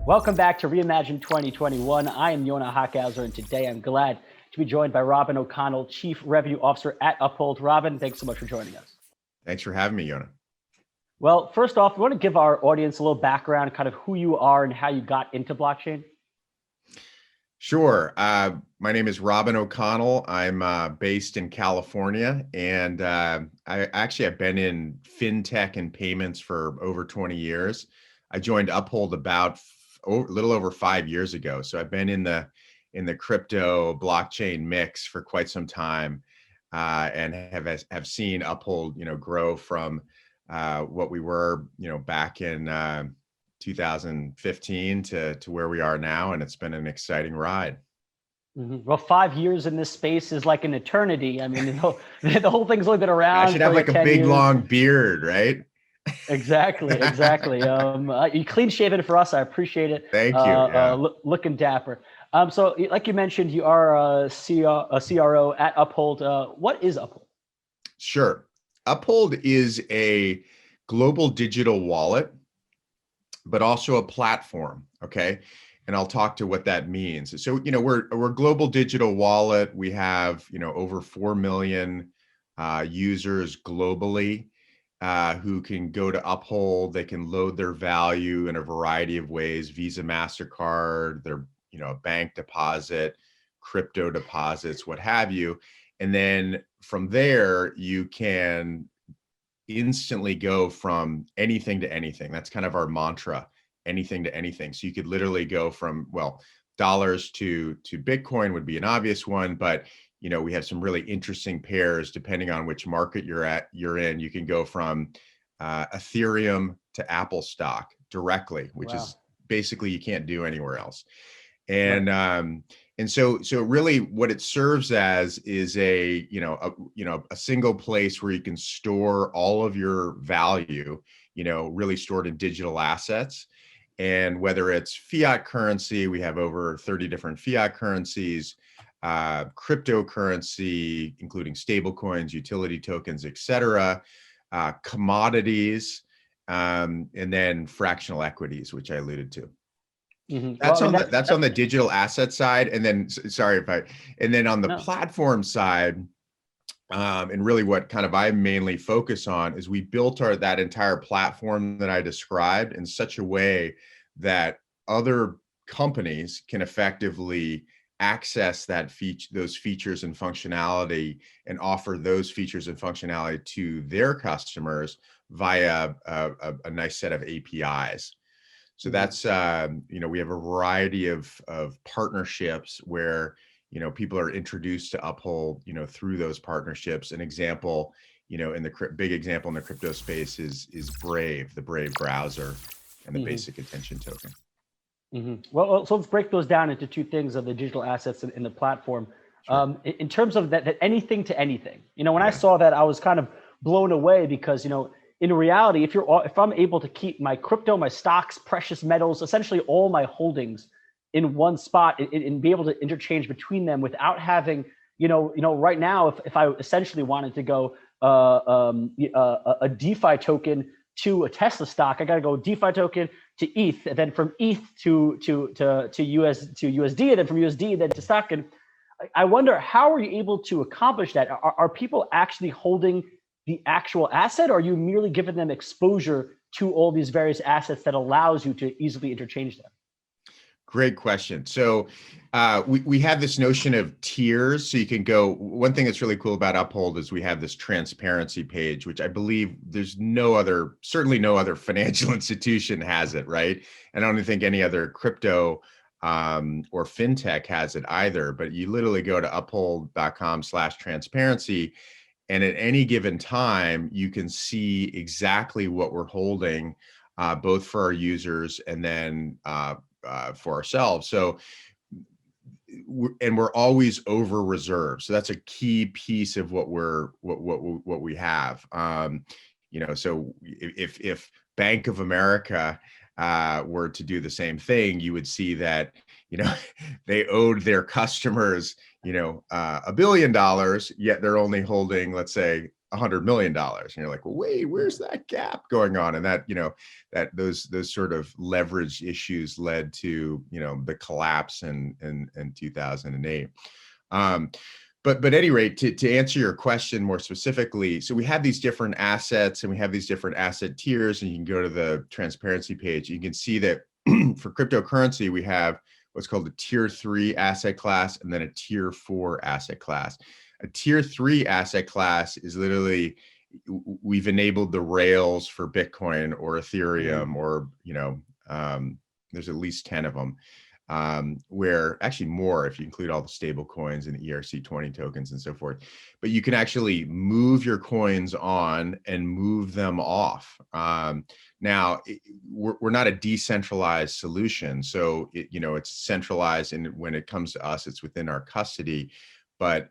Welcome back to Reimagine 2021. I am Yonah Hochhauser, and today I'm glad to be joined by Robin O'Connell, Chief Revenue Officer at Uphold. Robin, thanks so much for joining us. Thanks for having me, Yonah. Well, first off, we want to give our audience a little background, kind of who you are and how you got into blockchain. Sure. My name is Robin O'Connell. I'm based in California, and I've been in fintech and payments for over 20 years. I joined Uphold about a little over 5 years ago, so I've been in the crypto blockchain mix for quite some time, and have seen Uphold, grow from what we were, back in 2015 to where we are now, and it's been an exciting ride. Well, 5 years in this space is like an eternity. I mean, the whole thing's only been around. I should have like a big, long beard, right? Exactly. You clean shaven for us. I appreciate it. Thank you. Yeah. Looking dapper. So, like you mentioned, you are a CRO at Uphold. What is Uphold? Sure. Uphold is a global digital wallet, but also a platform. Okay. And I'll talk to what that means. So, we're a global digital wallet. We have, over 4 million users globally who can go to Uphold. They can load their value in a variety of ways: Visa, MasterCard, their, bank deposit, crypto deposits, what have you. And then from there, you can instantly go from anything to anything. That's kind of our mantra: anything to anything. So you could literally go from, well, dollars to Bitcoin would be an obvious one, but we have some really interesting pairs depending on which market you're in. You can go from Ethereum to Apple stock directly, which is basically you can't do anywhere else. And and so really what it serves as is a single place where you can store all of your value, really stored in digital assets. And whether it's fiat currency, we have over 30 different fiat currencies, cryptocurrency, including stable coins, utility tokens, et cetera, commodities, and then fractional equities, which I alluded to. That's on the digital asset side. And then, and then on the platform side, and really what kind of I mainly focus on is we built that entire platform that I described in such a way that other companies can effectively access those features and functionality and offer those features and functionality to their customers via a nice set of APIs. So that's, we have a variety of partnerships where, people are introduced to Uphold, through those partnerships. An example, big example in the crypto space is Brave, the Brave browser, and the basic attention token. Well, so let's break those down into two things of the digital assets in the platform. Sure. In terms of that anything to anything, when I saw that, I was kind of blown away because, in reality, if I'm able to keep my crypto, my stocks, precious metals, essentially all my holdings in one spot and be able to interchange between them without having, right now, if I essentially wanted to go a DeFi token to a Tesla stock, I got to go DeFi token to ETH, and then from ETH to USD, and then from USD then to stock. And I wonder, how are you able to accomplish that? Are people actually holding the actual asset, or are you merely giving them exposure to all these various assets that allows you to easily interchange them? Great question. So we have this notion of tiers. So you can go, one thing that's really cool about Uphold is we have this transparency page, which I believe certainly no other financial institution has it, right? And I don't think any other crypto or fintech has it either, but you literally go to uphold.com/transparency. And at any given time, you can see exactly what we're holding, both for our users and then for ourselves. So, we're always over reserved. So that's a key piece of what we have. So if Bank of America were to do the same thing, you would see that, they owed their customers, $1 billion, yet they're only holding, let's say, $100 million. And you're like, well, wait, where's that gap going on? And that, that those sort of leverage issues led to, the collapse in 2008. But at any rate, to answer your question more specifically, so we have these different assets and we have these different asset tiers, and you can go to the transparency page. You can see that for cryptocurrency, we have what's called a tier 3 asset class and then a tier 4 asset class. A tier 3 asset class is literally, we've enabled the rails for Bitcoin or Ethereum, or, there's at least 10 of them. Where actually more if you include all the stable coins and the ERC20 tokens and so forth, but you can actually move your coins on and move them off. Now we're not a decentralized solution, so it's centralized, and when it comes to us, it's within our custody, but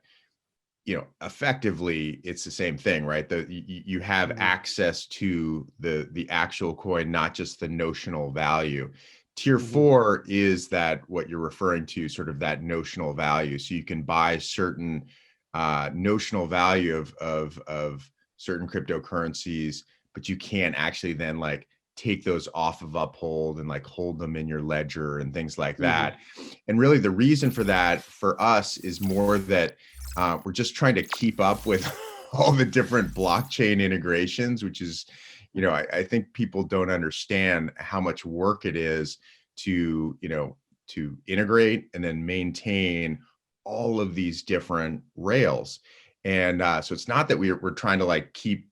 effectively it's the same thing, right? You have access to the actual coin, not just the notional value. Tier 4 is that what you're referring to, sort of that notional value. So you can buy certain notional value of certain cryptocurrencies, but you can't actually then like take those off of Uphold and like hold them in your ledger and things like that. And really the reason for that for us is more that we're just trying to keep up with all the different blockchain integrations, which is, I think people don't understand how much work it is to, to integrate and then maintain all of these different rails. And so it's not that we're trying to like keep,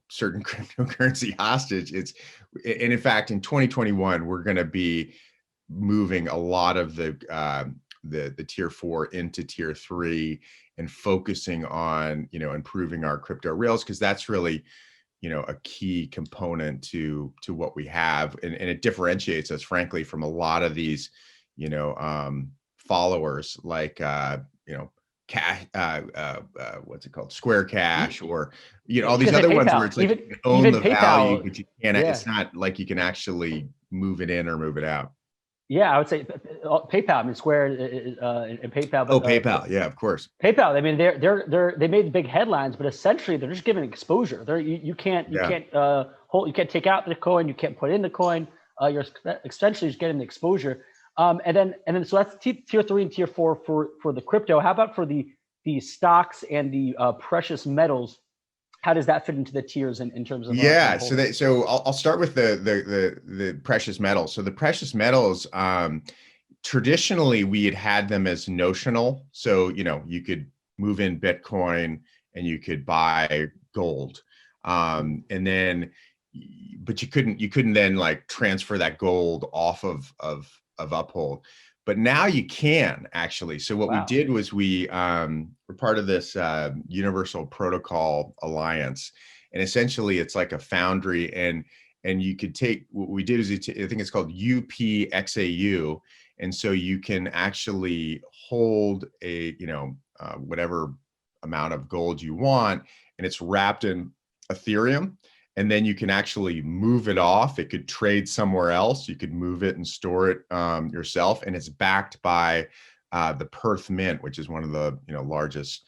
certain cryptocurrency hostage. And in fact, in 2021, we're going to be moving a lot of the tier 4 into tier 3 and focusing on, improving our crypto rails, because that's really, a key component to what we have. And it differentiates us, frankly, from a lot of these, followers like, cash, what's it called? Square Cash, or, all these other ones where it's like you own the value, but you can't, it's not like you can actually move it in or move it out. Yeah, I would say PayPal. I mean, Square and PayPal. But, PayPal. Yeah, of course. PayPal. I mean, they made big headlines, but essentially they're just giving exposure. You can't take out the coin. You can't put in the coin. You're essentially just getting the exposure. And then so that's tier 3 and tier 4 for the crypto. How about for the stocks and the precious metals? How does that fit into the tiers in terms of? Yeah, so I'll start with the precious metals. So the precious metals, traditionally we had them as notional. So you could move in Bitcoin and you could buy gold, and then, but you couldn't then like transfer that gold off of Uphold. But now you can actually. So what we did was we're part of this Universal Protocol Alliance, and essentially it's like a foundry, and you could take, what we did is I think it's called UPXAU, and so you can actually hold a whatever amount of gold you want, and it's wrapped in Ethereum. And then you can actually move it off. It could trade somewhere else. You could move it and store it yourself. And it's backed by the Perth Mint, which is one of the largest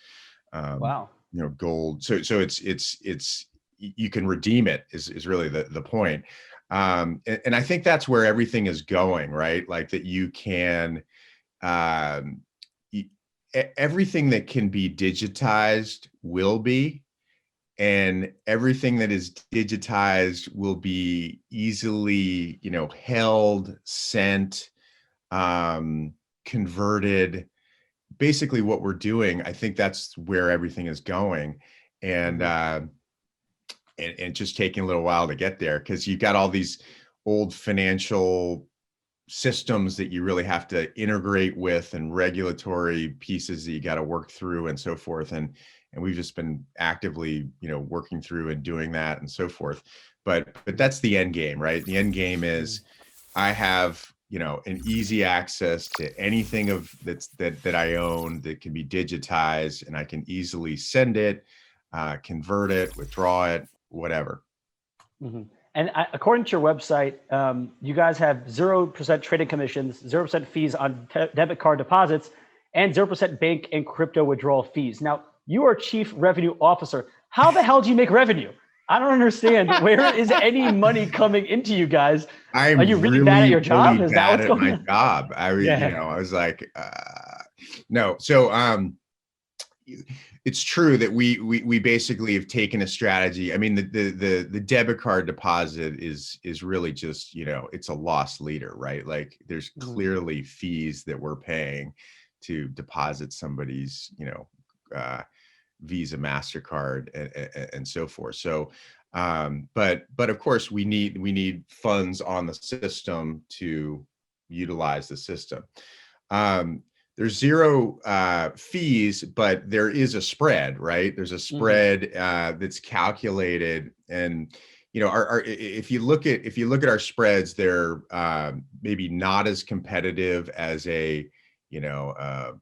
gold. So it's you can redeem it is really the point. And I think that's where everything is going, right? Like that you can everything that can be digitized will be. And everything that is digitized will be easily, held, sent, converted. Basically what we're doing, I think that's where everything is going. And, and just taking a little while to get there, because you've got all these old financial systems that you really have to integrate with, and regulatory pieces that you got to work through and so forth. And we've just been actively, working through and doing that and so forth. But that's the end game, right? The end game is I have, an easy access to anything that I own that can be digitized, and I can easily send it, convert it, withdraw it, whatever. And according to your website, you guys have 0% trading commissions, 0% fees on debit card deposits, and 0% bank and crypto withdrawal fees. Now, you are Chief Revenue Officer. how the hell do you make revenue? I don't understand. Where is any money coming into you guys? I'm Are you really bad at really, your job? really Is that bad what's at going my on? job. Yeah. I was like, no. So, it's true that we basically have taken a strategy. I mean, the debit card deposit is really just, it's a loss leader, right? Like there's Mhm. clearly fees that we're paying to deposit somebody's, Visa, MasterCard, and so forth. So, but of course we need funds on the system to utilize the system. Um, there's zero fees, but there is a spread, right? There's a spread that's calculated, and our if you look at our spreads, they're maybe not as competitive as a you know a,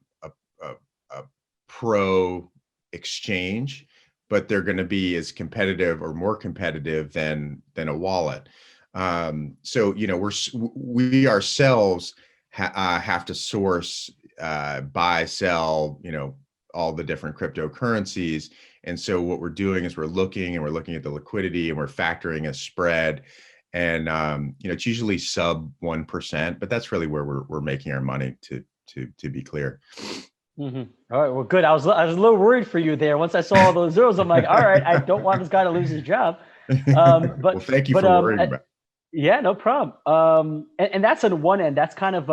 a pro exchange, but they're going to be as competitive or more competitive than a wallet. So we ourselves have to source, buy, sell, all the different cryptocurrencies. And so what we're doing is we're looking at the liquidity, and we're factoring a spread. And it's usually sub 1%, but that's really where we're making our money, to be clear. All right. Well, good. I was a little worried for you there. Once I saw all those zeros, I'm like, all right, I don't want this guy to lose his job. Well, thank you for worrying about it. Yeah, no problem. And that's on one end. That's kind of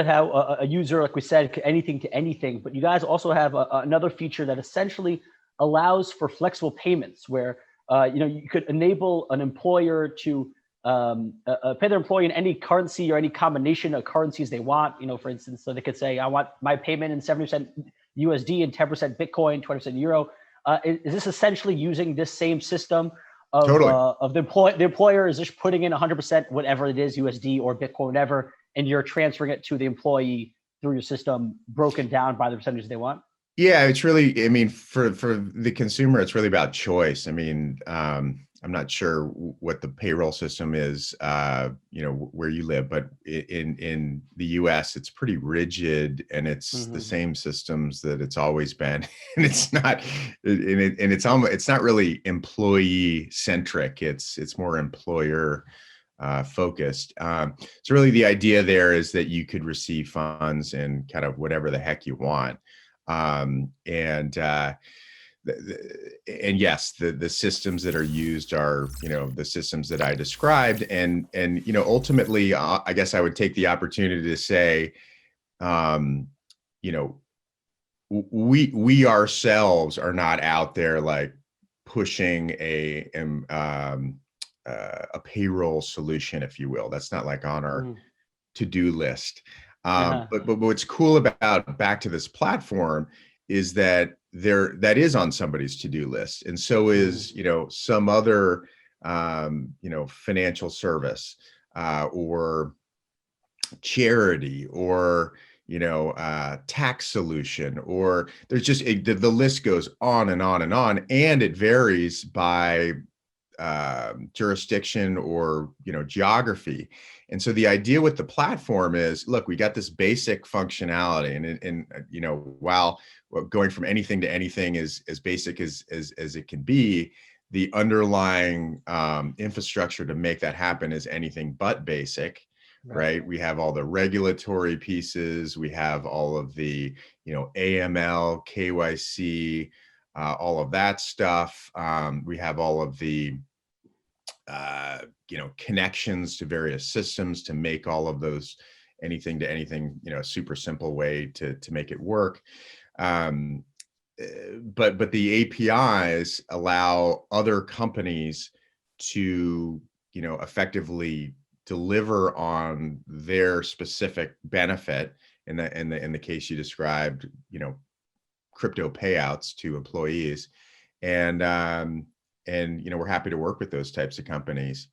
how a user, like we said, anything to anything. But you guys also have another feature that essentially allows for flexible payments, where you could enable an employer to pay their employee in any currency or any combination of currencies they want. For instance, so they could say, I want my payment in 70% USD and 10% Bitcoin, 20% Euro. Is this essentially using this same system of Totally. Of the employer is just putting in 100% whatever it is, USD or Bitcoin, whatever, and you're transferring it to the employee through your system, broken down by the percentage they want? Yeah, it's really, I mean, for the consumer, it's really about choice. I mean, I'm not sure what the payroll system is, where you live, but in the US, it's pretty rigid, and it's the same systems that it's always been. And it's not, it's not really employee centric. It's more employer focused. So really the idea there is that you could receive funds in kind of whatever the heck you want. And yes, the systems that are used are, the systems that I described. And ultimately, I guess I would take the opportunity to say, we ourselves are not out there like pushing a payroll solution, if you will. That's not like on our to-do list. But what's cool about back to this platform is that that is on somebody's to-do list, and so is some other financial service or charity or tax solution, or there's just the list goes on and on and on, and it varies by jurisdiction or geography. And so the idea with the platform is, look, we got this basic functionality, and while going from anything to anything is as basic as it can be, the underlying infrastructure to make that happen is anything but basic. Right. We have all the regulatory pieces. We have all of the, AML, KYC, all of that stuff. We have all of the, connections to various systems to make all of those anything to anything, super simple way to make it work. But the APIs allow other companies to, effectively deliver on their specific benefit. In the case you described, crypto payouts to employees, and we're happy to work with those types of companies.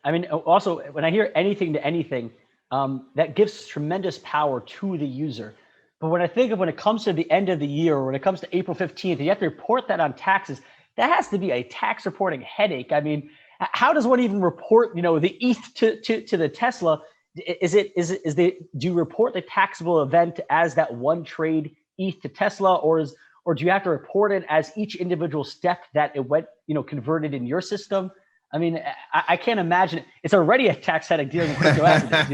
I mean, also when I hear anything to anything, that gives tremendous power to the user. But when I think of when it comes to the end of the year, or when it comes to April 15th, you have to report that on taxes. That has to be a tax reporting headache. I mean, how does one even report, the ETH to the Tesla? Do you report the taxable event as that one trade ETH to Tesla, or or do you have to report it as each individual step that it went, converted in your system? I mean, I can't imagine it's already a tax headache dealing with crypto as it is,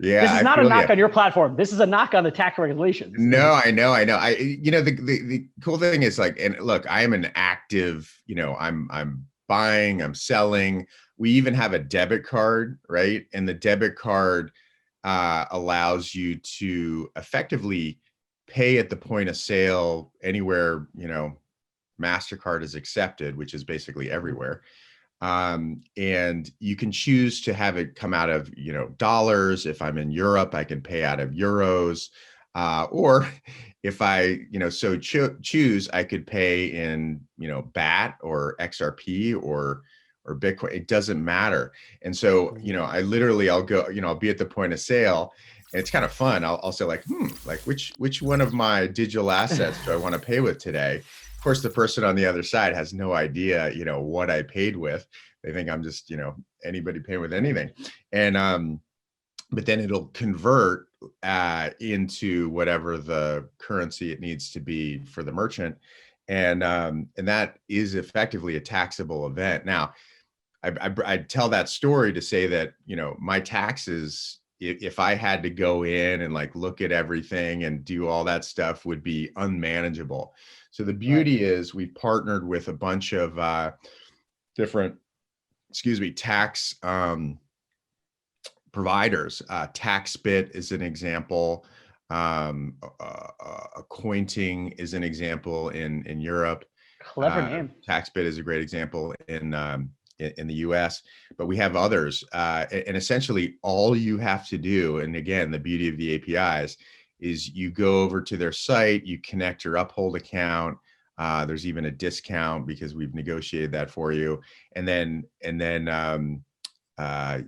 Yeah, This is I not a feel knock you. on your platform. This is a knock on the tax regulations. No, I know. The cool thing is like, and look, I am an active, I'm buying, I'm selling. We even have a debit card, right? And the debit card allows you to effectively pay at the point of sale anywhere, MasterCard is accepted, which is basically everywhere. And you can choose to have it come out of, dollars. If I'm in Europe, I can pay out of euros. Or if I, so choose, I could pay in, BAT or XRP or Bitcoin. It doesn't matter. And so, I literally, I'll go, I'll be at the point of sale. And it's kind of fun. I'll say like, like which one of my digital assets do I want to pay with today? Of course, the person on the other side has no idea, what I paid with. They think I'm just, anybody paying with anything. And but then it'll convert into whatever the currency it needs to be for the merchant. And that is effectively a taxable event. Now, I tell that story to say that, my taxes, if I had to go in and like look at everything and do all that stuff, would be unmanageable. So the beauty is we've partnered with a bunch of different, tax providers. TaxBit is an example. Accounting is an example in Europe. Clever name. TaxBit is a great example in the US, but we have others. And essentially all you have to do, and again, the beauty of the APIs is you go over to their site, you connect your Uphold account. There's even a discount because we've negotiated that for you. And then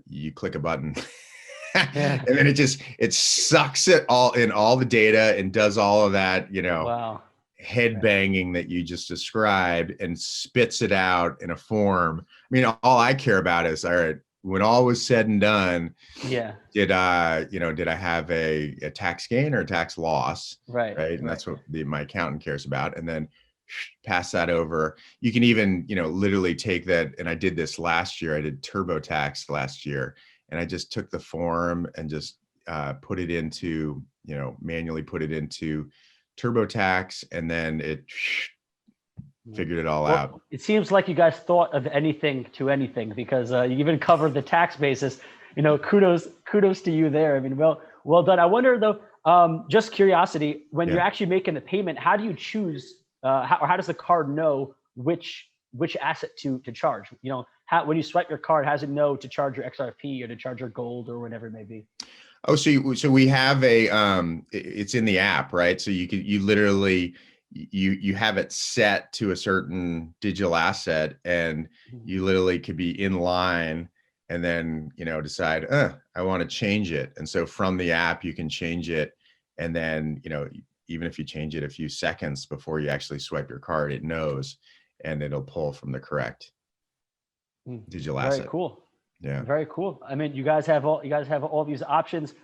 you click a button and then it sucks it all in, all the data, and does all of that, Wow. head banging that you just described, and spits it out in a form. I mean, all I care about is, all right, when all was said and done, did I have a tax gain or a tax loss? Right. And that's what my accountant cares about. And then pass that over. You can even, literally take that. And I did this last year. I did TurboTax last year, and I just took the form and just put it into, manually put it into TurboTax, and then it figured it all out. It seems like you guys thought of anything to anything, because you even covered the tax basis. Kudos to you there. I mean, well done. I wonder though, just curiosity, when you're actually making the payment, how do you choose, how does the card know which asset to charge? When you swipe your card, how does it know to charge your XRP or to charge your gold or whatever it may be? Oh, so we have it's in the app, right? So you literally, you have it set to a certain digital asset, and you literally could be in line and then, decide, I want to change it. And so from the app, you can change it. And then, even if you change it a few seconds before you actually swipe your card, it knows, and it'll pull from the correct digital asset. Very cool. Yeah. Very cool. I mean, you guys have all these options.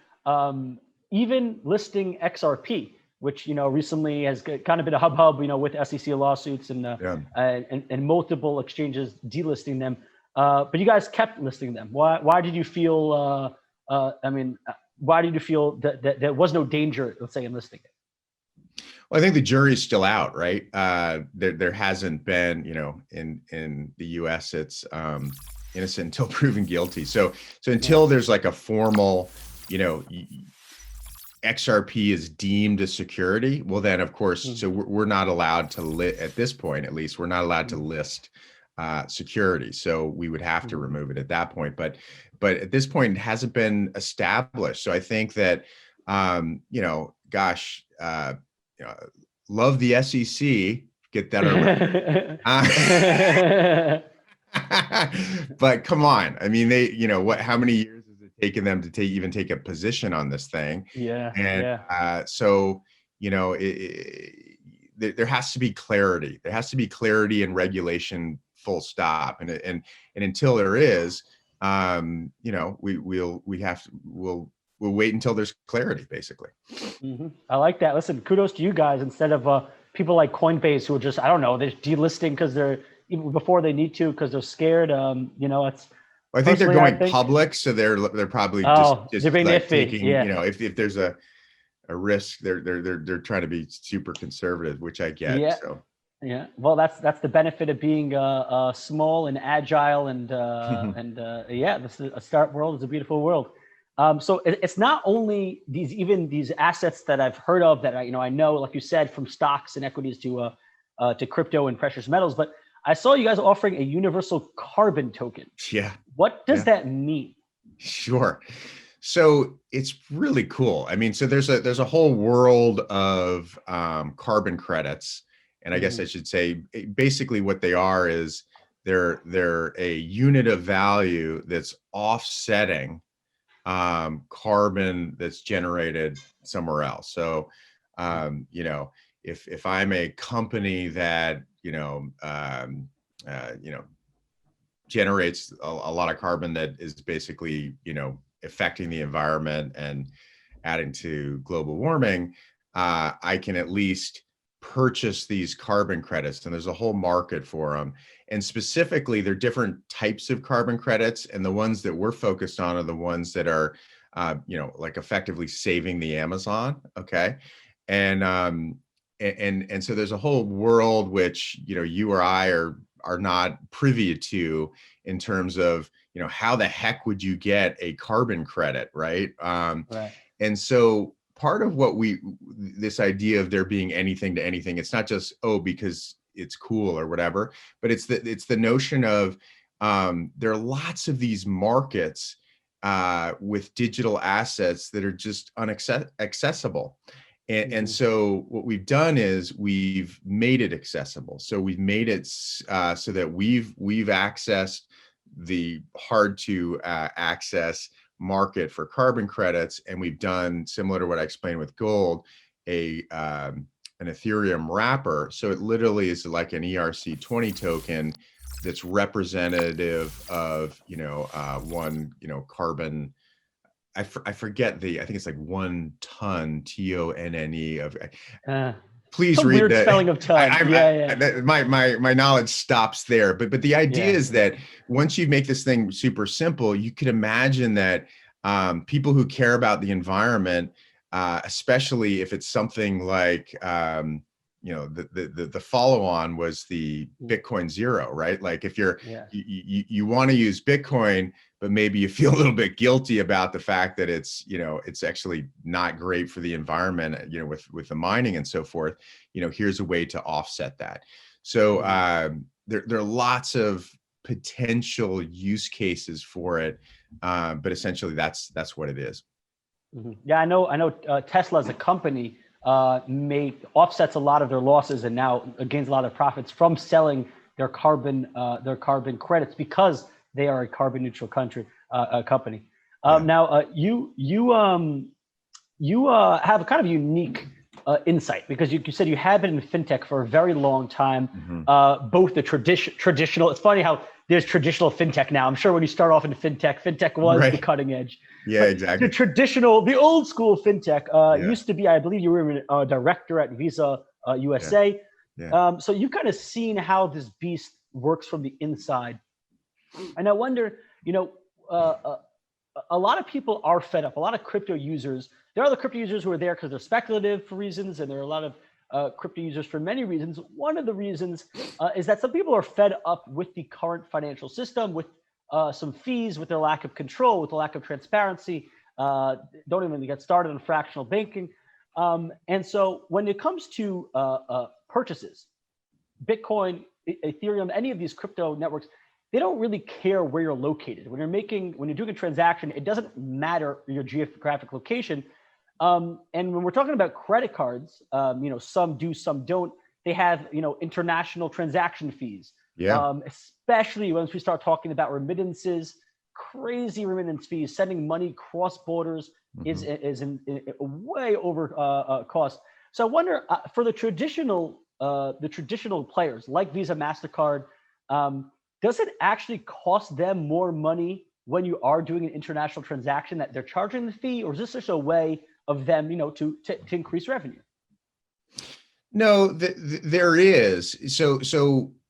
Even listing XRP, which recently has kind of been a hub, with SEC lawsuits and multiple exchanges delisting them. But you guys kept listing them. Why did you feel? Why did you feel that there was no danger, let's say, in listing it? Well, I think the jury's still out, right? There hasn't been, in the U.S. it's innocent until proven guilty. So until there's like a formal, XRP is deemed a security, well then of course, so we're not allowed to at this point, at least, we're not allowed to list security. So we would have to remove it at that point. But at this point, it hasn't been established. So I think that, love the SEC, get that around. But come on, I mean, they, how many years has it taken them to even take a position on this thing? So, there has to be clarity. There has to be clarity and regulation, full stop. And until there is, we'll wait until there's clarity, basically. I like that. Listen, kudos to you guys. Instead of people like Coinbase who are just, I don't know, they're delisting because they're even before they need to because they're scared. It's I think they're personally, going public, so they're probably they're being like iffy. taking, Yeah. if there's a risk, they're trying to be super conservative, which I get. Yeah. So Yeah. Well, that's the benefit of being small and agile and yeah, this is a startup world is a beautiful world. So it's not only these assets that I've heard of that I know, like you said, from stocks and equities to crypto and precious metals, but I saw you guys offering a universal carbon token. yeah. What does that mean? Sure. So it's really cool. I mean, so there's a whole world of carbon credits, and I guess I should say basically what they are is they're a unit of value that's offsetting carbon that's generated somewhere else. So if I'm a company that generates a lot of carbon that is basically affecting the environment and adding to global warming, I can at least purchase these carbon credits, and there's a whole market for them. And specifically, there are different types of carbon credits, and the ones that we're focused on are the ones that are, like effectively saving the Amazon. Okay, and so there's a whole world which you or I are not privy to in terms of how the heck would you get a carbon credit, right? Right. And so part of what this idea of there being anything to anything, it's not just because it's cool or whatever, but it's the notion of there are lots of these markets with digital assets that are just accessible. And so what we've done is we've made it accessible. So we've made it so that we've accessed the hard to access market for carbon credits, and we've done similar to what I explained with gold, an Ethereum wrapper. So it literally is like an ERC20 token that's representative of one carbon. I forget I think it's like 1 ton, TONNE of. Please read weird that. Spelling of ton. My knowledge stops there, but the idea is that once you make this thing super simple, you could imagine that people who care about the environment, especially if it's something like the follow-on was the Bitcoin Zero, right? Like if you want to use Bitcoin, but maybe you feel a little bit guilty about the fact that it's actually not great for the environment, with the mining and so forth, here's a way to offset that. So there are lots of potential use cases for it, but essentially that's what it is. Yeah, I know Tesla as a company offsets a lot of their losses and now gains a lot of profits from selling their carbon credits because they are a carbon neutral company. Now you have a kind of unique insight because you said you have been in fintech for a very long time. Both the traditional. It's funny how there's traditional fintech now. I'm sure when you start off in fintech was the cutting edge. Yeah, but exactly. The old school fintech used to be, I believe you were a director at Visa USA. So you've kind of seen how this beast works from the inside. And I wonder, a lot of people are fed up. A lot of crypto users. There are the crypto users who are there because they're speculative for reasons, and there are a lot of crypto users for many reasons. One of the reasons is that some people are fed up with the current financial system, with some fees, with their lack of control, with the lack of transparency. Don't even get started on fractional banking. And so when it comes to purchases, Bitcoin, Ethereum, any of these crypto networks, they don't really care where you're located. When you're doing a transaction, it doesn't matter your geographic location. And when we're talking about credit cards, some do, some don't. They have, international transaction fees. Especially once we start talking about remittances, crazy remittance fees, sending money cross borders is way over cost. So I wonder for the traditional players like Visa, MasterCard, does it actually cost them more money when you are doing an international transaction that they're charging the fee, or is this just a way of them, to increase revenue? No, there is. So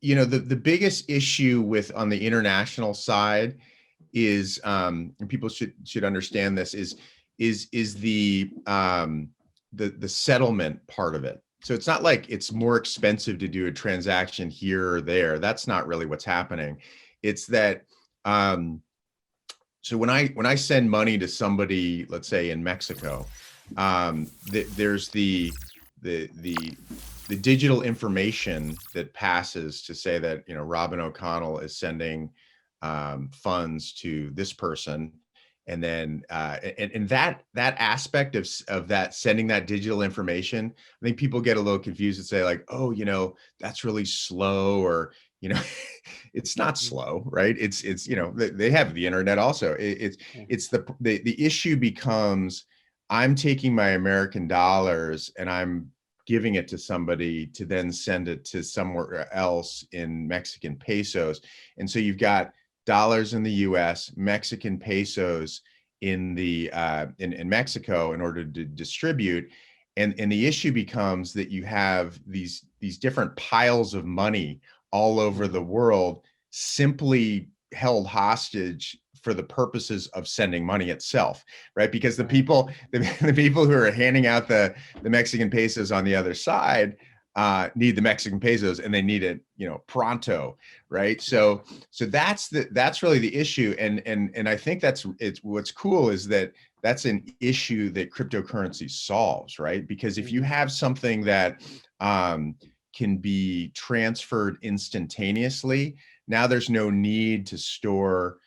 the biggest issue with on the international side is, and people should understand this, is the settlement part of it. So it's not like it's more expensive to do a transaction here or there. That's not really what's happening. It's that, so when I send money to somebody, let's say in Mexico, there's the digital information that passes to say that, Robin O'Connell is sending funds to this person. And then and that aspect of that, sending that digital information, I think people get a little confused and say like, oh, that's really slow, or you know it's not slow, right? It's they have the internet also. It's the issue becomes, I'm taking my American dollars and I'm giving it to somebody to then send it to somewhere else in Mexican pesos. And so you've got dollars in the US, Mexican pesos in the in Mexico in order to distribute. And the issue becomes that you have these different piles of money all over the world, simply held hostage for the purposes of sending money itself, right? Because the people who are handing out the Mexican pesos on the other side need the Mexican pesos, and they need it, pronto, right? So that's really the issue, and I think it's what's cool is that that's an issue that cryptocurrency solves, right? Because if you have something that can be transferred instantaneously, now there's no need to store,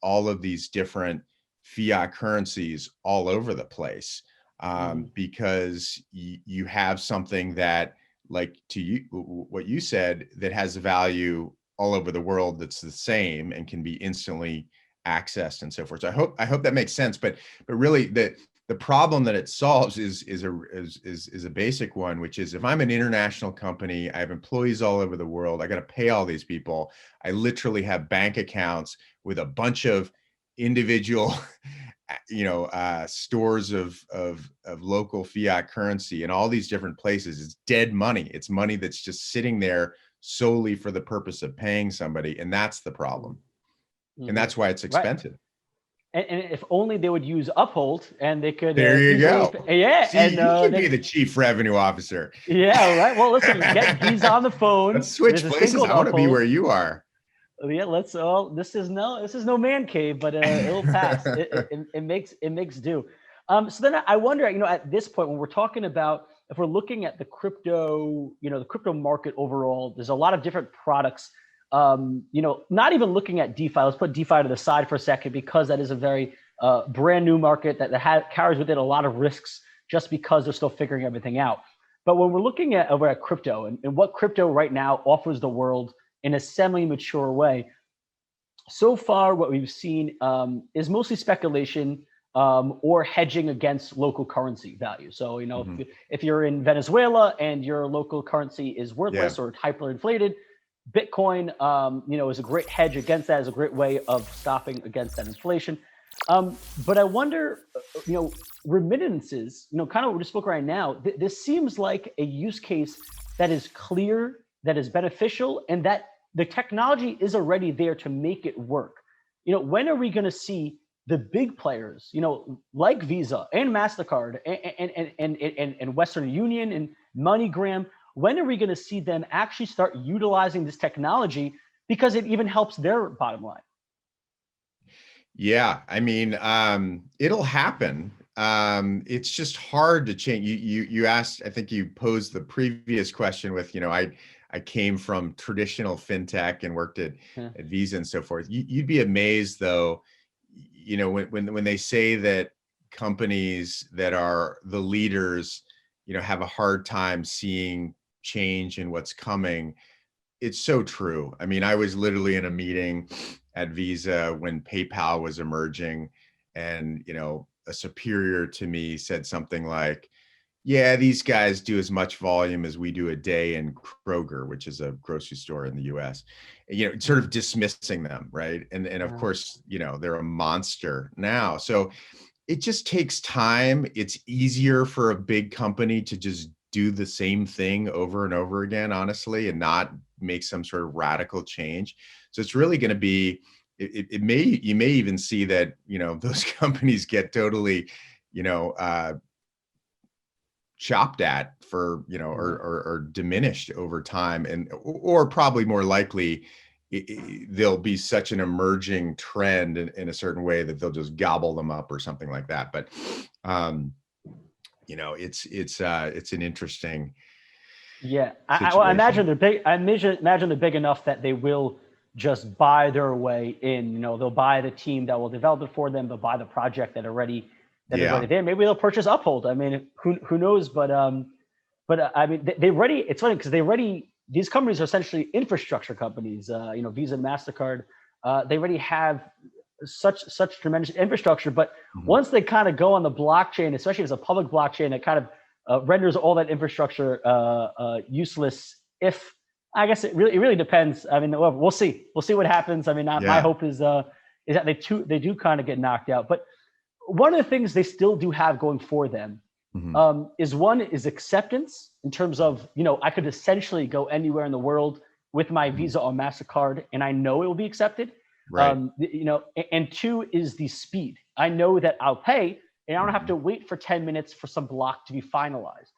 all of these different fiat currencies all over the place, because you have something that, like to you, what you said, that has value all over the world that's the same and can be instantly accessed and so forth. So I hope that makes sense. But really the problem that it solves is a basic one, which is, if I'm an international company, I have employees all over the world, I got to pay all these people. I literally have bank accounts with a bunch of individual stores of local fiat currency in all these different places. It's dead money. It's money that's just sitting there solely for the purpose of paying somebody, and that's the problem. And that's why it's Right. expensive. And if only they would use Uphold, and they could There you easily, go. yeah, See, and you should be the chief revenue officer. yeah, right. Well, listen, get Visa on the phone. Let's There's switch this thing places. called I want to be Uphold. where you are. Yeah, let's. Oh, this is no man cave, but it'll pass. It makes do. So then I wonder, at this point, when we're talking about, if we're looking at the crypto, the crypto market overall, there's a lot of different products. Not even looking at DeFi. Let's put DeFi to the side for a second, because that is a very brand new market that carries with it a lot of risks, just because they're still figuring everything out. But when we're looking at over at crypto, and what crypto right now offers the world in a semi-mature way, so far what we've seen is mostly speculation, or hedging against local currency value. So, if you're in Venezuela and your local currency is worthless or hyperinflated, Bitcoin, is a great hedge against that, is a great way of stopping against that inflation. But I wonder, remittances, kind of what we just spoke right now, this seems like a use case that is clear, that is beneficial, and that the technology is already there to make it work. When are we going to see the big players, like Visa and MasterCard and Western Union and MoneyGram, when are we going to see them actually start utilizing this technology, because it even helps their bottom line? Yeah, I mean, it'll happen. It's just hard to change. You asked, I think you posed the previous question with, I came from traditional fintech and worked at Visa and so forth. You'd be amazed though, when they say that companies that are the leaders, have a hard time seeing change in what's coming. It's so true. I mean, I was literally in a meeting at Visa when PayPal was emerging, and a superior to me said something like, yeah, these guys do as much volume as we do a day in Kroger, which is a grocery store in the US. Sort of dismissing them, right? And of course, they're a monster now. So it just takes time. It's easier for a big company to just do the same thing over and over again, honestly, and not make some sort of radical change. So it's really going to be, you may even see that, those companies get totally, chopped at for, or diminished over time, or probably more likely there'll be such an emerging trend in a certain way that they'll just gobble them up or something like that. But it's an interesting I imagine they're big. I imagine they're big enough that they will just buy their way in. They'll buy the team that will develop it for them. They'll buy the project that is already there. Maybe they'll purchase Uphold. I mean, who knows? But I mean, they already. It's funny because these companies are essentially infrastructure companies. Visa and MasterCard. They already have such tremendous infrastructure. But once they kind of go on the blockchain, especially if it's a public blockchain, it kind of renders all that infrastructure useless. If I guess it really depends. I mean, we'll see. We'll see what happens. I mean, my hope is that they do kind of get knocked out. But one of the things they still do have going for them is acceptance, in terms of, I could essentially go anywhere in the world with my Visa or MasterCard and I know it will be accepted. Right. And two is the speed. I know that I'll pay and I don't have to wait for 10 minutes for some block to be finalized.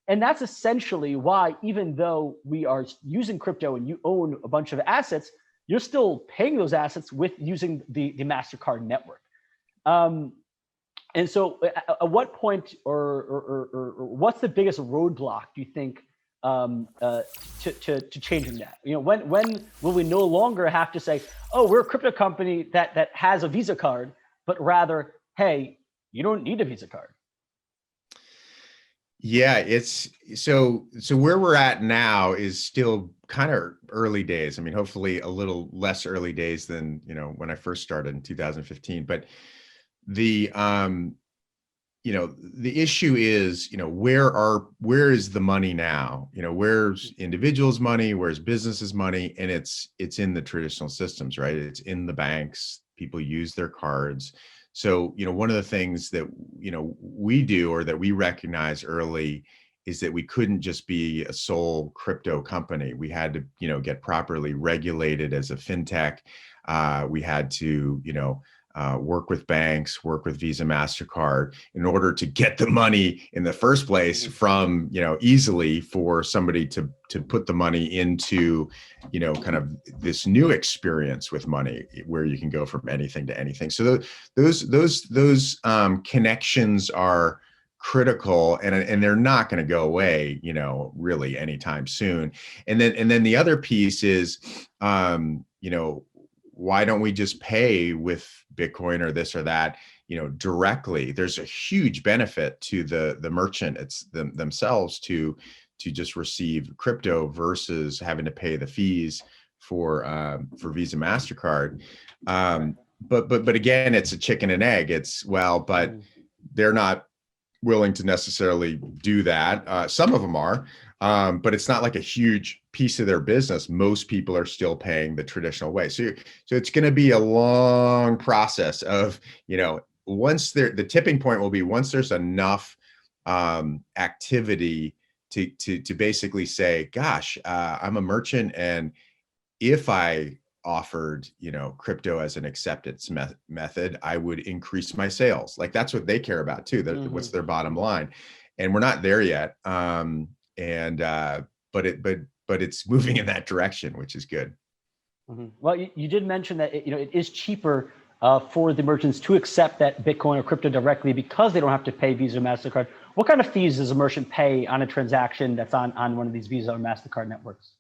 And that's essentially why, even though we are using crypto and you own a bunch of assets, you're still paying those assets with using the MasterCard network. And so at what point or what's the biggest roadblock, do you think, to changing that? When will we no longer have to say, oh, we're a crypto company that has a Visa card, but rather, hey, you don't need a Visa card? Yeah, it's so where we're at now is still kind of early days. I mean, hopefully a little less early days than, when I first started in 2015, but the issue is, where is the money now? Where's individuals' money? Where's businesses' money? And it's in the traditional systems, right? It's in the banks. People use their cards. So, one of the things that, we do, or that we recognize early, is that we couldn't just be a sole crypto company. We had to, get properly regulated as a fintech. We had to, work with banks, work with Visa, MasterCard, in order to get the money in the first place from, easily for somebody to put the money into, kind of this new experience with money where you can go from anything to anything. So those connections are critical, and they're not going to go away, really anytime soon. And then the other piece is, why don't we just pay with Bitcoin or this or that, directly? There's a huge benefit to the merchant, themselves, to just receive crypto versus having to pay the fees for Visa, MasterCard. But again, it's a chicken and egg. But they're not willing to necessarily do that. Some of them are, but it's not like a huge piece of their business. Most people are still paying the traditional way. So it's going to be a long process of, once the tipping point will be once there's enough activity to basically say, gosh, I'm a merchant, and if I offered, crypto as an acceptance method, I would increase my sales. Like, that's what they care about too. What's their bottom line? And we're not there yet. But it's moving in that direction, which is good. Well, you did mention that it is cheaper for the merchants to accept that Bitcoin or crypto directly because they don't have to pay Visa or MasterCard. What kind of fees does a merchant pay on a transaction that's on one of these Visa or MasterCard networks?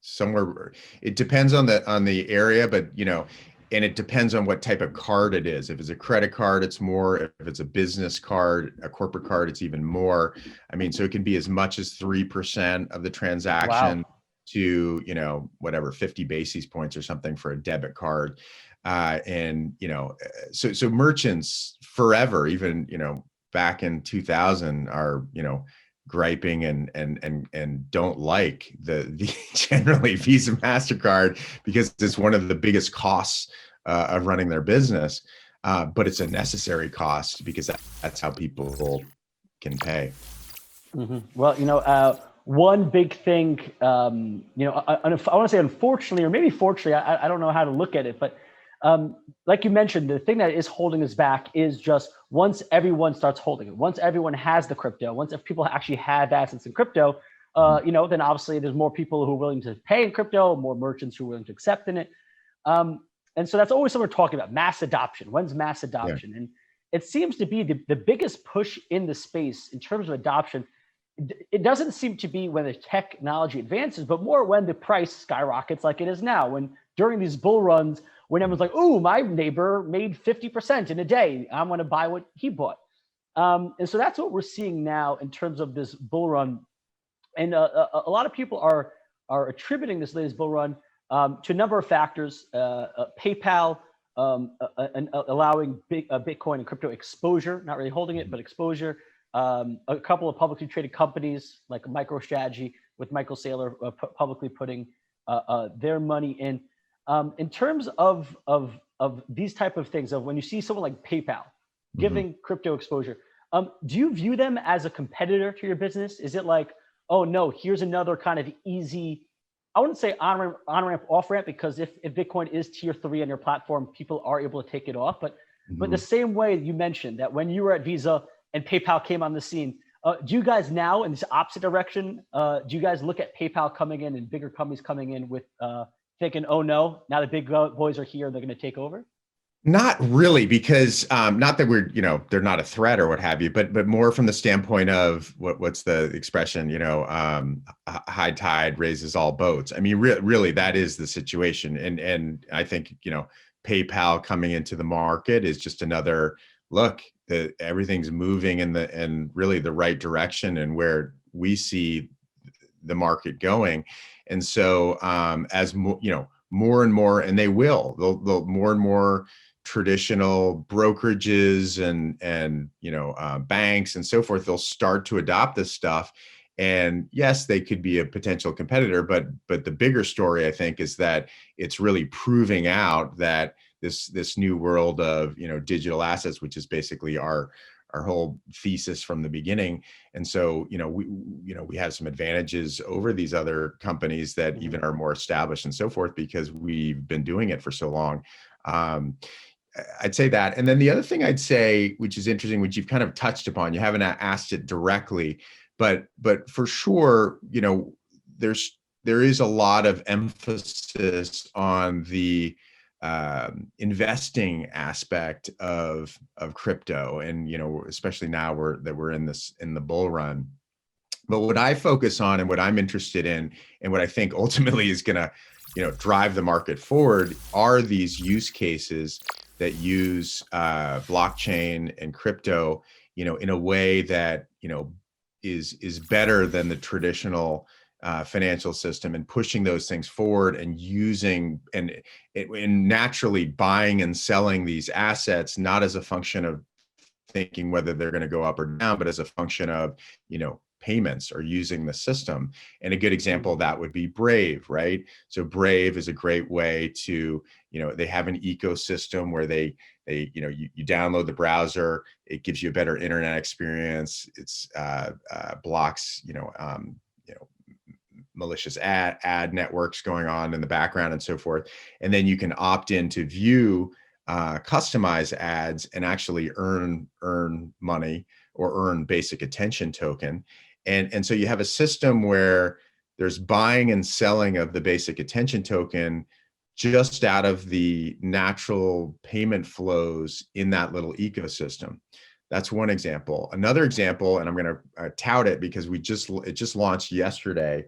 Somewhere, it depends on the area, but and it depends on what type of card it is. If it's a credit card, it's more. If it's a business card, a corporate card, it's even more. I mean, so it can be as much as 3% of the transaction to, whatever, 50 basis points or something for a debit card. So merchants forever, even, back in 2000, are, griping and don't like the generally Visa, MasterCard, because it's one of the biggest costs of running their business. But it's a necessary cost because that's how people can pay. Well, one big thing, I want to say unfortunately, or maybe fortunately, I don't know how to look at it, but like you mentioned, the thing that is holding us back is just once everyone starts holding it, once everyone has the crypto, once if people actually have assets in crypto, then obviously there's more people who are willing to pay in crypto, more merchants who are willing to accept in it. Um, and so that's always what we're talking about, mass adoption. When's mass Yeah. adoption? And it seems to be the biggest push in the space in terms of adoption. It doesn't seem to be when the technology advances, but more when the price skyrockets like it is now. When during these bull runs, when everyone's like, "Oh, my neighbor made 50% in a day. I'm going to buy what he bought." And so that's what we're seeing now in terms of this bull run. And a lot of people are attributing this latest bull run to a number of factors. PayPal allowing Bitcoin and crypto exposure, not really holding it, but exposure. A couple of publicly traded companies like MicroStrategy with Michael Saylor publicly putting their money in. In terms of these type of things, of when you see someone like PayPal giving crypto exposure, do you view them as a competitor to your business? Is it like, oh no, here's another kind of easy, I wouldn't say on ramp, off ramp, because if Bitcoin is tier 3 on your platform, people are able to take it off. But the same way you mentioned that when you were at Visa and PayPal came on the scene, do you guys now in this opposite direction? Do you guys look at PayPal coming in and bigger companies coming in with thinking, oh no, now the big boys are here, they're going to take over? Not really, because not that we're, they're not a threat or what have you, but more from the standpoint of what's the expression, high tide raises all boats. I mean, really, that is the situation. And I think, PayPal coming into the market is just another look that everything's moving in really the right direction and where we see the market going. And so as more and more, and they'll more and more traditional brokerages and banks and so forth, they'll start to adopt this stuff. And yes, they could be a potential competitor, but the bigger story, I think, is that it's really proving out that this new world of digital assets, which is basically our whole thesis from the beginning. And so we have some advantages over these other companies that even are more established and so forth, because we've been doing it for so long. I'd say that. And then the other thing I'd say, which is interesting, which you've kind of touched upon, you haven't asked it directly, but for sure, there is a lot of emphasis on the investing aspect of crypto, and especially now we're in the bull run. But what I focus on and what I'm interested in, and what I think ultimately is going to drive the market forward, are these use cases that use blockchain and crypto, in a way that is better than the traditional financial system, and pushing those things forward and using and naturally buying and selling these assets, not as a function of thinking whether they're going to go up or down, but as a function of payments or using the system. And a good example of that would be Brave, right? So Brave is a great way to, they have an ecosystem where they you download the browser, it gives you a better internet experience. It's blocks malicious ad networks going on in the background and so forth. And then you can opt in to view customize ads and actually earn money or earn basic attention token. And so you have a system where there's buying and selling of the basic attention token just out of the natural payment flows in that little ecosystem. That's one example. Another example, and I'm going to tout it because it just launched yesterday,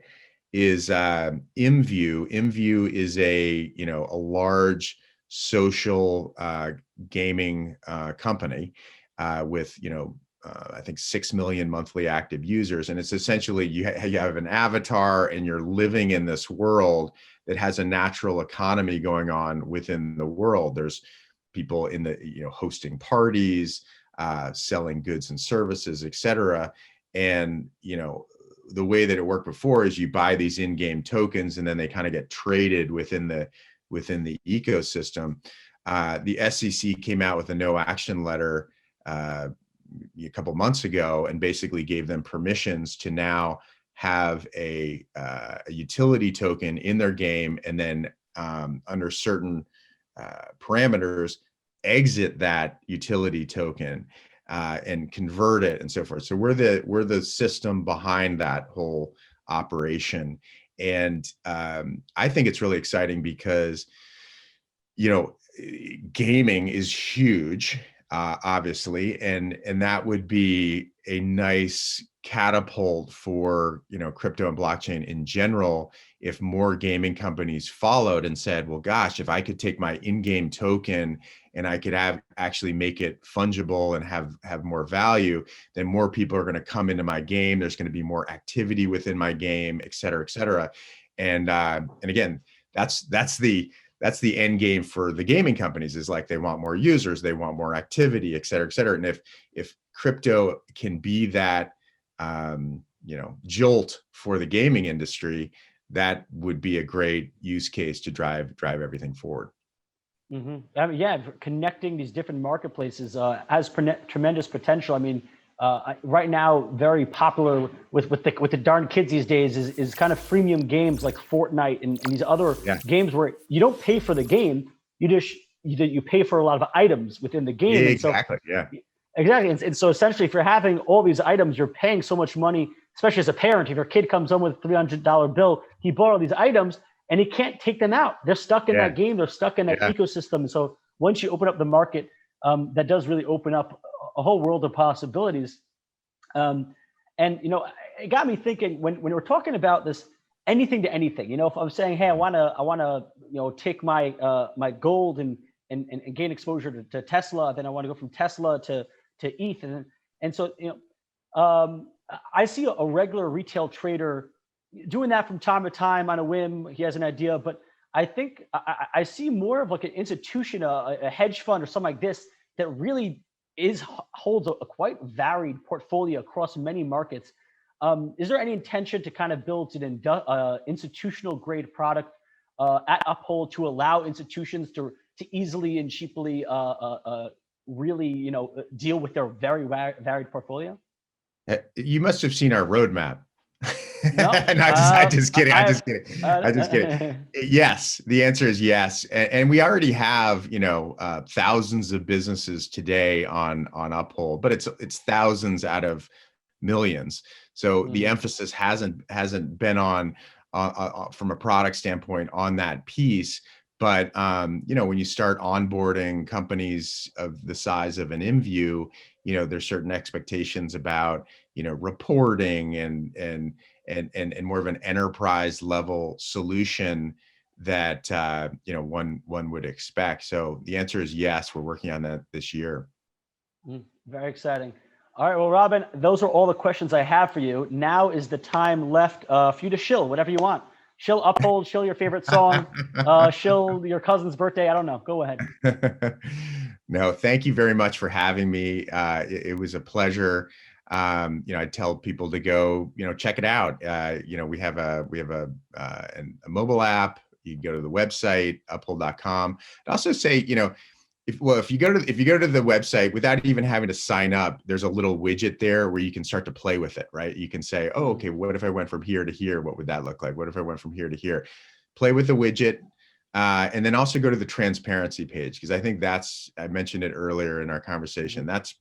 is IMView. IMView is a large social gaming company with I think 6 million monthly active users, and it's essentially you have an avatar and you're living in this world that has a natural economy going on within the world. There's people in the hosting parties, selling goods and services, etc. And the way that it worked before is you buy these in-game tokens and then they kind of get traded within the ecosystem. The SEC came out with a no action letter a couple months ago, and basically gave them permissions to now have a utility token in their game, and then under certain parameters, exit that utility token and convert it and so forth. So we're the system behind that whole operation, and I think it's really exciting because, you know, gaming is huge, obviously, and that would be a nice catapult for, you know, crypto and blockchain in general, if more gaming companies followed and said, well, gosh, if I could take my in-game token and I could actually make it fungible and have more value, then more people are going to come into my game. There's going to be more activity within my game, et cetera, et cetera. And again, that's the end game for the gaming companies, is like, they want more users, they want more activity, et cetera, et cetera. And if crypto can be that, you know, jolt for the gaming industry, that would be a great use case to drive everything forward. Mm-hmm. I mean, yeah, connecting these different marketplaces has tremendous potential. I mean, right now, very popular with the darn kids these days is kind of freemium games like Fortnite and these other games where you don't pay for the game, you pay for a lot of items within the game. Yeah, exactly. Exactly. And so essentially, if you're having all these items, you're paying so much money, especially as a parent. If your kid comes home with a $300 bill, he bought all these items and he can't take them out. They're stuck in that game. They're stuck in that ecosystem. And so once you open up the market, that does really open up a whole world of possibilities. And, you know, it got me thinking when we're talking about this, anything to anything, you know, if I'm saying, hey, I want to, you know, take my, gold and gain exposure to Tesla, then I want to go from Tesla to ETH. And so, you know, I see a regular retail trader doing that from time to time on a whim. He has an idea, but I think I see more of like an institution, a hedge fund or something like this, that really holds a quite varied portfolio across many markets. Is there any intention to kind of build an institutional grade product at Uphold to allow institutions to easily and cheaply really, you know, deal with their very varied portfolio? You must have seen our roadmap. No, I'm just kidding. I'm just kidding. Yes, the answer is yes, and we already have, you know, thousands of businesses today on Uphold, but it's thousands out of millions. So the emphasis hasn't been on from a product standpoint on that piece. But you know, when you start onboarding companies of the size of an InView, you know, there's certain expectations about, you know, reporting and more of an enterprise level solution that you know, one would expect. So the answer is yes. We're working on that this year. Very exciting. All right, well, Robin, those are all the questions I have for you. Now is the time left for you to shill whatever you want. Shill Uphold, shill your favorite song, shill your cousin's birthday. I don't know. Go ahead. No, thank you very much for having me. It was a pleasure. You know, I tell people to go, you know, check it out. You know, we have a mobile app. You can go to the website, uphold.com. I'd also say, you know, if you go to the website without even having to sign up, there's a little widget there where you can start to play with it, right? You can say, oh, okay, what if I went from here to here? What would that look like? What if I went from here to here? Play with the widget. And then also go to the transparency page, because I think I mentioned it earlier in our conversation, that's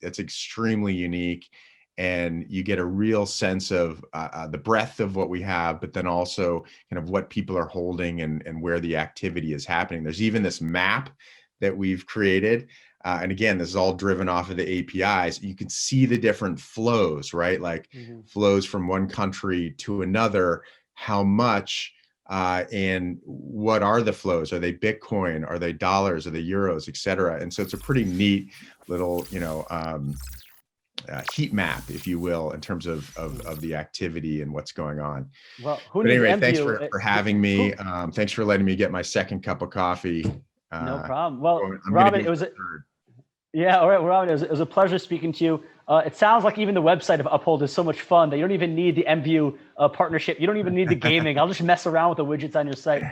extremely unique. And you get a real sense of the breadth of what we have, but then also kind of what people are holding and where the activity is happening. There's even this map that we've created. And again, this is all driven off of the APIs. You can see the different flows, right? Like flows from one country to another, how much, and what are the flows? Are they Bitcoin? Are they dollars? Are they euros, et cetera? And so it's a pretty neat little, you know, heat map, if you will, in terms of the activity and what's going on. Well, anyway, thanks for having me. Thanks for letting me get my second cup of coffee. No problem. Well, Robin, it was all right, Robin, it was a pleasure speaking to you. It sounds like even the website of Uphold is so much fun that you don't even need the MView partnership. You don't even need the gaming. I'll just mess around with the widgets on your site.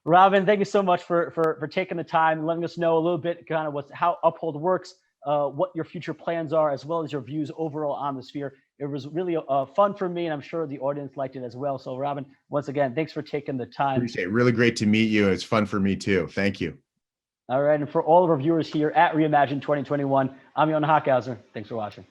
Robin, thank you so much for taking the time and letting us know a little bit kind of how Uphold works. what your future plans are, as well as your views overall on the sphere. It was really fun for me, and I'm sure the audience liked it as well. So, Robin, once again, thanks for taking the time. Appreciate it. Really great to meet you. It's fun for me too. Thank you. All right, and for all of our viewers here at Reimagine 2021, I'm Yonah Hochhauser. Thanks for watching.